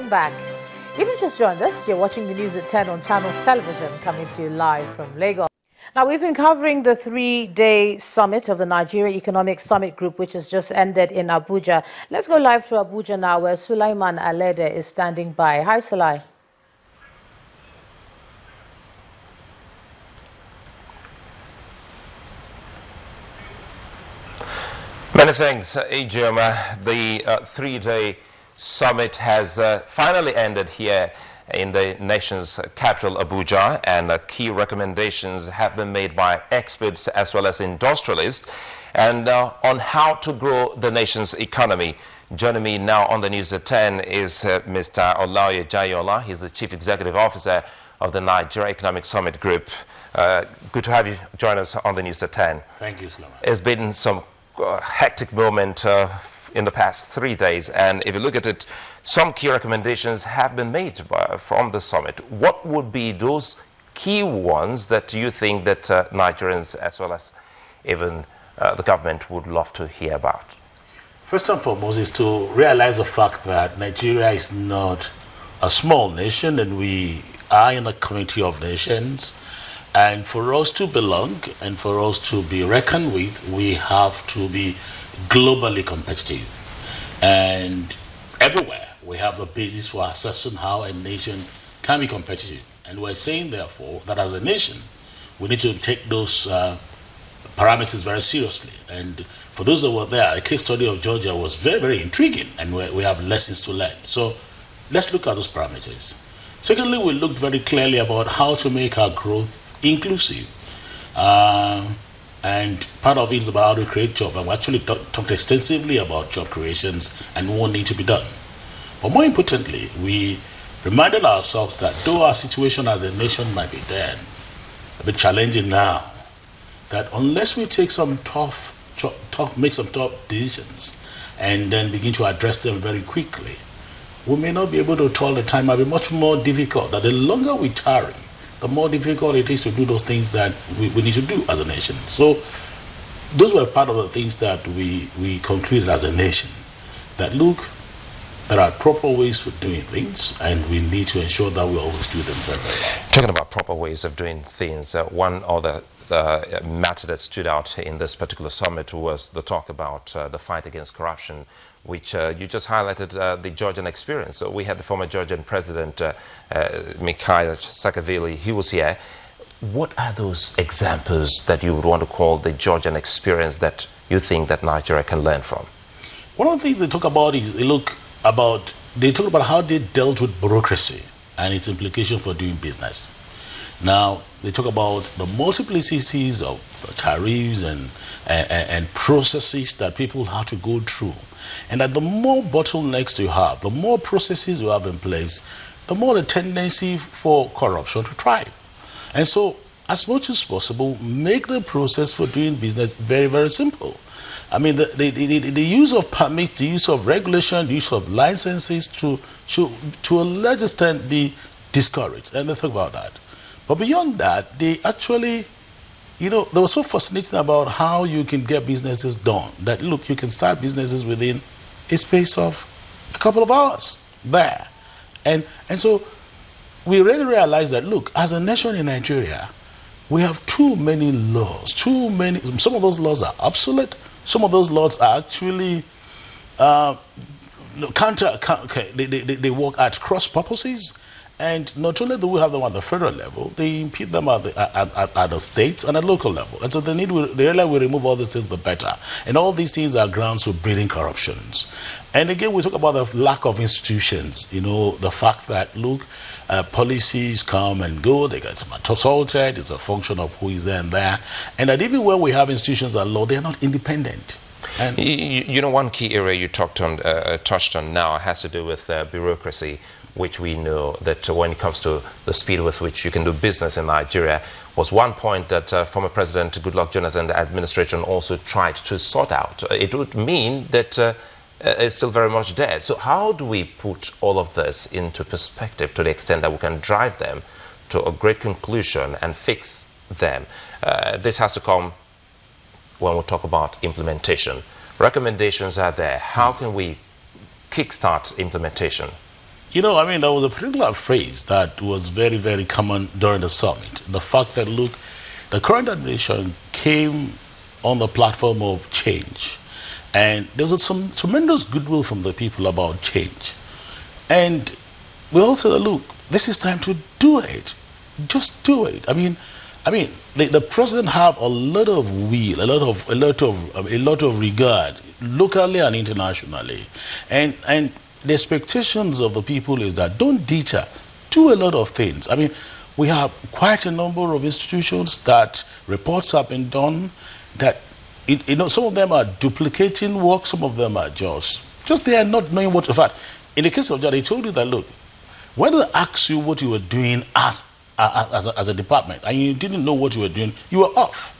welcome back. If you've just joined us, you're watching the news at 10 on Channels Television, coming to you live from Lagos. Now, we've been covering the three-day summit of the Nigeria Economic Summit Group, which has just ended in Abuja. Let's go live to Abuja now, where Sulaiman Alede is standing by. Hi, Sulai. Many thanks, Ijoma. The three-day summit has finally ended here in the nation's capital, Abuja, and key recommendations have been made by experts as well as industrialists and on how to grow the nation's economy. Joining me now on the news at 10 is Mr. Olaoye Jayola. He's the Chief Executive Officer of the Nigeria Economic Summit Group. Good to have you join us on the news at 10. Thank you, Sulaiman. It's been some hectic moment in the past 3 days, and if you look at it, some key recommendations have been made from the summit. What would be those key ones that you think that Nigerians as well as even the government would love to hear about? First and foremost is to realize the fact that Nigeria is not a small nation, and we are in a community of nations. And for us to belong and for us to be reckoned with, we have to be globally competitive. And everywhere we have a basis for assessing how a nation can be competitive. And we're saying, therefore, that as a nation, we need to take those parameters very seriously. And for those that were there, the case study of Georgia was very, very intriguing, and we have lessons to learn. So let's look at those parameters. Secondly, we looked very clearly about how to make our growth inclusive, and part of it is about how to create jobs, and we actually talked extensively about job creations and what need to be done. But more importantly, we reminded ourselves that though our situation as a nation might be then a bit challenging now, that unless we take make some tough decisions and then begin to address them very quickly, we may not be able to toil the time. Might be much more difficult. That the longer we tarry, the more difficult it is to do those things that we need to do as a nation. So those were part of the things that we concluded as a nation, that look, there are proper ways for doing things, and we need to ensure that we always do them very, very well. Talking about proper ways of doing things, one other matter that stood out in this particular summit was the talk about the fight against corruption, which you just highlighted the Georgian experience. So we had the former Georgian president, Mikhail Saakashvili. He was here. What are those examples that you would want to call the Georgian experience that you think that Nigeria can learn from? One of the things they talk about is they talk about how they dealt with bureaucracy and its implication for doing business. Now, they talk about the multiplicities of tariffs and processes that people have to go through. And that the more bottlenecks you have, the more processes you have in place, the more the tendency for corruption to thrive. And so, as much as possible, make the process for doing business very, very simple. I mean, the use of permits, the use of regulation, the use of licenses to a large extent be discouraged. And let's talk about that. But beyond that, they actually, they were so fascinating about how you can get businesses done. That, look, you can start businesses within a space of a couple of hours there. And so we really realized that, look, as a nation in Nigeria, we have too many laws, some of those laws are obsolete, some of those laws are actually they work at cross purposes. And not only do we have them at the federal level, they impede them at the states and at local level. And so the earlier we remove all these things, the better. And all these things are grounds for breeding corruptions. And again, we talk about the lack of institutions. The fact that, look, policies come and go, they get assaulted, it's a function of who is there and there. And that even when we have institutions at law, they're not independent. And one key area you touched on now has to do with bureaucracy, which we know that when it comes to the speed with which you can do business in Nigeria was one point that former President Goodluck Jonathan, the administration, also tried to sort out. It would mean that it's still very much there. So how do we put all of this into perspective to the extent that we can drive them to a great conclusion and fix them? This has to come when we talk about implementation. Recommendations are there. How can we kickstart implementation? You know, I mean, there was a particular phrase that was very, very common during the summit. The fact that, look, the current administration came on the platform of change. And there was some tremendous goodwill from the people about change. And we all said, look, this is time to do it. Just do it. I mean, the president have a lot of will, a lot of regard, locally and internationally. And the expectations of the people is that don't deter, do a lot of things. I mean, we have quite a number of institutions that reports have been done that, you know, some of them are duplicating work, some of them are just they are not knowing what. In fact, in the case of that, he told you that, look, when they asked you what you were doing as a department and you didn't know what you were doing, you were off.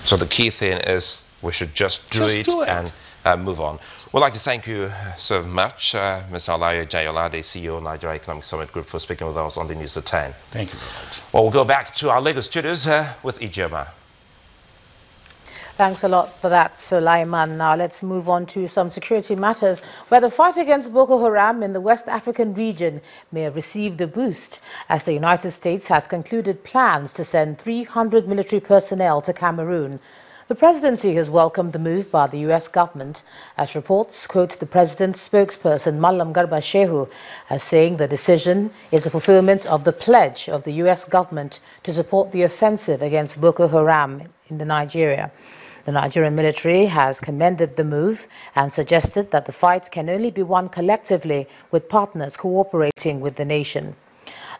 So the key thing is we should just do it and move on. We'd like to thank you so much, Mr. Alayo Jayola, the CEO of Nigeria Economic Summit Group, for speaking with us on the News at 10. Thank you very much. Well, we'll go back to our Lagos studios with Ijoma. Thanks a lot for that, Sulaiman. Now let's move on to some security matters, where the fight against Boko Haram in the West African region may have received a boost as the United States has concluded plans to send 300 military personnel to Cameroon. The presidency has welcomed the move by the U.S. government, as reports quote the president's spokesperson Malam Garba Shehu as saying the decision is a fulfillment of the pledge of the U.S. government to support the offensive against Boko Haram in Nigeria. The Nigerian military has commended the move and suggested that the fight can only be won collectively with partners cooperating with the nation.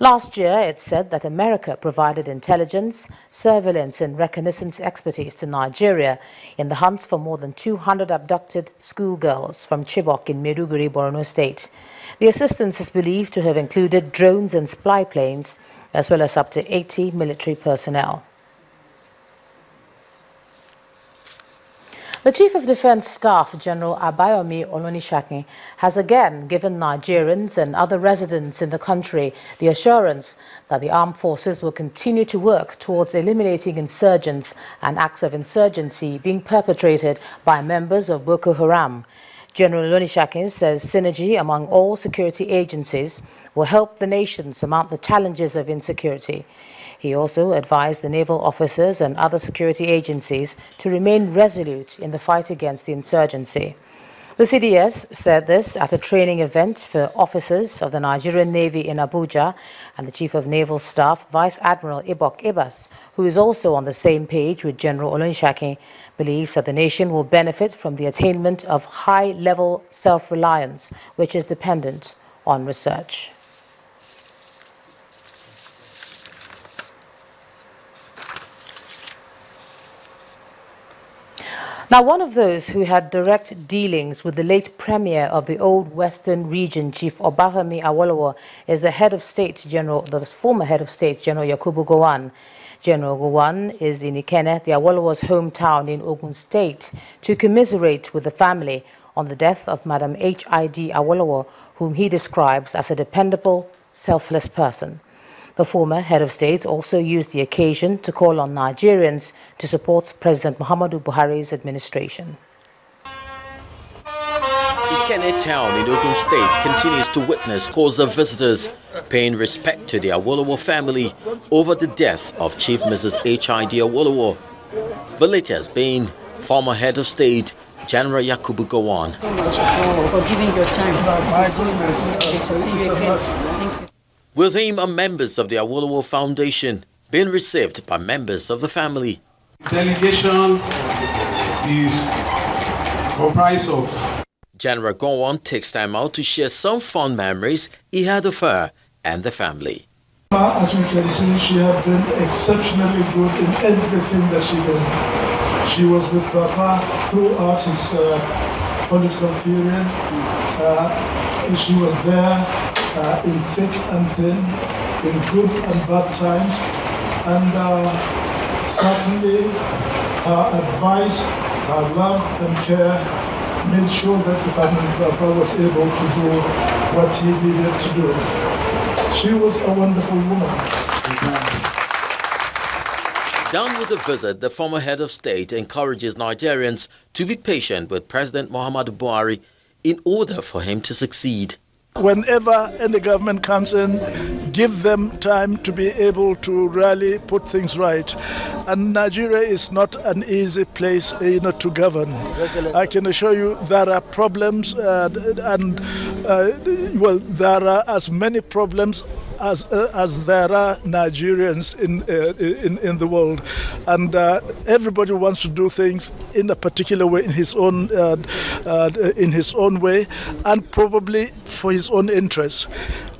Last year, it said that America provided intelligence, surveillance and reconnaissance expertise to Nigeria in the hunts for more than 200 abducted schoolgirls from Chibok in Maiduguri, Borno State. The assistance is believed to have included drones and spy planes, as well as up to 80 military personnel. The Chief of Defense Staff, General Abayomi Olonishakin, has again given Nigerians and other residents in the country the assurance that the armed forces will continue to work towards eliminating insurgents and acts of insurgency being perpetrated by members of Boko Haram. General Olonishakin says synergy among all security agencies will help the nation surmount the challenges of insecurity. He also advised the naval officers and other security agencies to remain resolute in the fight against the insurgency. The CDS said this at a training event for officers of the Nigerian Navy in Abuja, and the Chief of Naval Staff, Vice Admiral Ibok Ibas, who is also on the same page with General Olonishakin, believes that the nation will benefit from the attainment of high-level self-reliance, which is dependent on research. Now, one of those who had direct dealings with the late Premier of the Old Western Region, Chief Obafemi Awolowo, is the former head of state, General Yakubu Gowon. General Gowon is in Ikenne, the Awolowo's hometown in Ogun State, to commiserate with the family on the death of Madam HID Awolowo, whom he describes as a dependable, selfless person. The former head of state also used the occasion to call on Nigerians to support President Muhammadu Buhari's administration. Ikenne town in Ogun State continues to witness scores of visitors paying respect to the Awolowo family over the death of Chief Mrs. HID Awolowo, the latest being former head of state General Yakubu Gowon. For giving your time. To see you again. Thank you. With him are members of the Awolowo Foundation being received by members of the family. Delegation is comprised of General Gowon takes time out to share some fond memories he had of her and the family. As we can see, she had been exceptionally good in everything that she did. She was with Papa throughout his political period. She was there in thick and thin, in good and bad times, and certainly her advice, her love and care made sure that the family Papa was able to do what he needed to do. She was a wonderful woman. Done with the visit, the former head of state encourages Nigerians to be patient with President Muhammadu Buhari in order for him to succeed. Whenever any government comes in, give them time to be able to really put things right. And Nigeria is not an easy place, to govern. I can assure you there are problems, there are as many problems as there are Nigerians in the world, and everybody wants to do things in a particular way, in his own way, and probably for his own interests.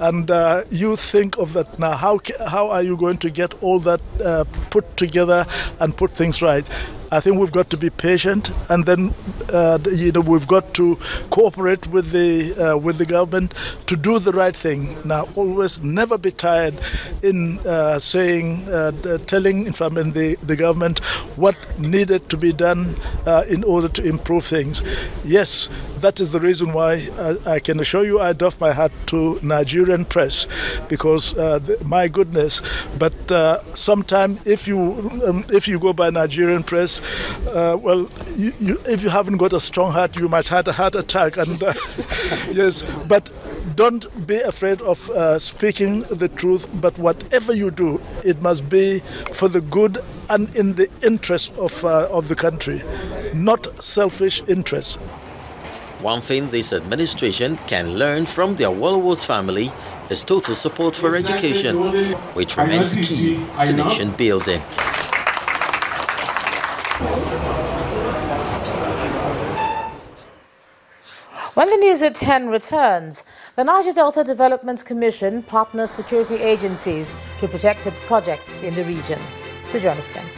And you think of that now. How are you going to get all that put together and put things right? I think we've got to be patient, and then we've got to cooperate with the government to do the right thing. Now, always never be tired in telling the government what needed to be done in order to improve things. Yes, that is the reason why I can assure you I doff my hat to Nigerian press, because my goodness. But sometimes if you go by Nigerian press, if you haven't got a strong heart, you might have a heart attack. And yes, but don't be afraid of speaking the truth. But whatever you do, it must be for the good and in the interest of the country, not selfish interests. One thing this administration can learn from the Awolowo's family is total support for education, which remains key to nation building. When the news at 10 returns, the Niger Delta Development Commission partners security agencies to protect its projects in the region. Do join us again.